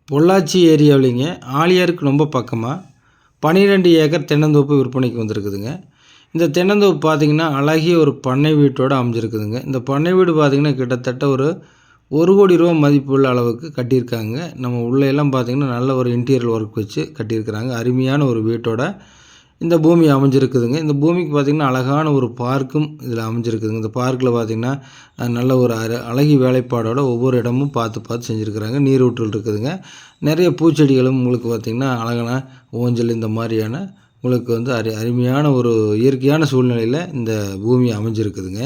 பொள்ளாச்சி ஏரியாவிலிங்க ஆழியாருக்கு ரொம்ப பக்கமாக 12 ஏக்கர் தென்னந்தோப்பு விற்பனைக்கு வந்திருக்குதுங்க. இந்த தென்னந்தோப்பு பார்த்திங்கன்னா அழகிய ஒரு பண்ணை வீட்டோடு அமைஞ்சிருக்குதுங்க. இந்த பண்ணை வீடு பார்த்திங்கன்னா கிட்டத்தட்ட ஒரு ₹1,00,00,000 மதிப்புள்ள அளவுக்கு கட்டியிருக்காங்க. நம்ம உள்ளேயெல்லாம் பார்த்திங்கன்னா நல்ல ஒரு இன்டீரியர் ஒர்க் வச்சு கட்டியிருக்கிறாங்க. அருமையான ஒரு வீட்டோட இந்த பூமி அமைஞ்சிருக்குதுங்க. இந்த பூமிக்கு பார்த்திங்கன்னா அழகான ஒரு பார்க்கும் இதில் அமைஞ்சிருக்குதுங்க. இந்த பார்க்கில் பார்த்திங்கன்னா நல்ல ஒரு அழகிய வேலைப்பாடோட ஒவ்வொரு இடமும் பார்த்து செஞ்சுருக்கிறாங்க. நீரூற்றல் இருக்குதுங்க. நிறைய பூச்செடிகளும் உங்களுக்கு பார்த்திங்கன்னா அழகான ஊஞ்சல் இந்த மாதிரியான உங்களுக்கு வந்து அருமையான ஒரு இயற்கையான சூழ்நிலையில் இந்த பூமி அமைஞ்சிருக்குதுங்க.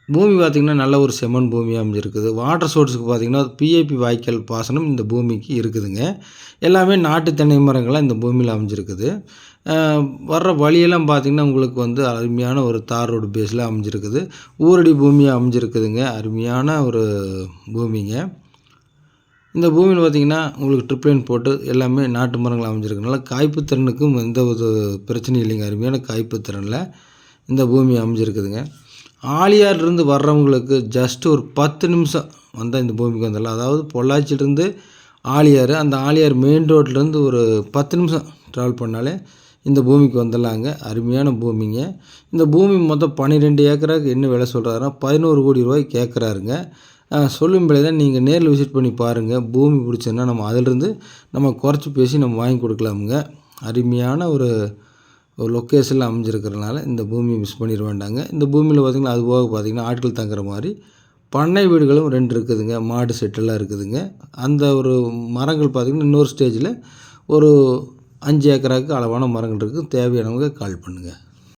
பூமி பார்த்திங்கன்னா நல்ல ஒரு செம்மண் பூமியாக அமைஞ்சிருக்குது. வாட்டர் சோர்ஸுக்கு பார்த்திங்கன்னா பிஐபி வாய்க்கால் பாசனம் இந்த பூமிக்கு இருக்குதுங்க. எல்லாமே நாட்டு தென்னை மரங்கள்லாம் இந்த பூமியில் அமைஞ்சிருக்குது. வர்ற வழியெல்லாம் பார்த்திங்கன்னா உங்களுக்கு வந்து அருமையான ஒரு தார் ரோடு பேஸில் அமைஞ்சிருக்குது. ஊரடி பூமியாக அமைஞ்சிருக்குதுங்க. அருமையான ஒரு பூமிங்க. இந்த பூமியில் பார்த்திங்கன்னா உங்களுக்கு ட்ரிப் லைன் போட்டு எல்லாமே நாட்டு மரங்கள் அமைஞ்சிருக்குனால காய்ப்பு திறனுக்கும் எந்த ஒரு பிரச்சனையும் இல்லைங்க. அருமையான காய்ப்பு திறனில் இந்த பூமி அமைஞ்சிருக்குதுங்க. ஆழியார்லேருந்து வர்றவங்களுக்கு ஜஸ்ட்டு ஒரு 10 நிமிஷம் வந்தால் இந்த பூமிக்கு வந்துடலாம். அதாவது பொள்ளாச்சியிலேருந்து ஆழியார், அந்த ஆழியார் மெயின் ரோட்லேருந்து ஒரு 10 நிமிஷம் ட்ராவல் பண்ணாலே இந்த பூமிக்கு வந்துடலாங்க. அருமையான பூமிங்க. இந்த பூமி மொத்தம் 12 ஏக்கராக்கு என்ன விலை சொல்கிறாருன்னா ₹11 கோடி கேட்குறாருங்க. சொல்லும் விலை தான். நீங்கள் நேரில் விசிட் பண்ணி பாருங்கள். பூமி பிடிச்சதுன்னா நம்ம அதிலிருந்து நம்ம குறைச்சி பேசி நம்ம வாங்கி கொடுக்கலாமுங்க. அருமையான ஒரு லொக்கேஷனில் அமைஞ்சிருக்கிறதுனால இந்த பூமியை மிஸ் பண்ணிட வேண்டாங்க. இந்த பூமியில் பார்த்திங்கன்னா அது போக பார்த்திங்கன்னா ஆட்கள் தங்குற மாதிரி பண்ணை வீடுகளும் 2 இருக்குதுங்க. மாடு செட்டெல்லாம் இருக்குதுங்க. அந்த ஒரு மரங்கள் பார்த்திங்கன்னா இன்னொரு ஸ்டேஜில் ஒரு 5 ஏக்கராக்கு அளவான மரங்கள் இருக்குது. தேவையானவங்க கால் பண்ணுங்கள்.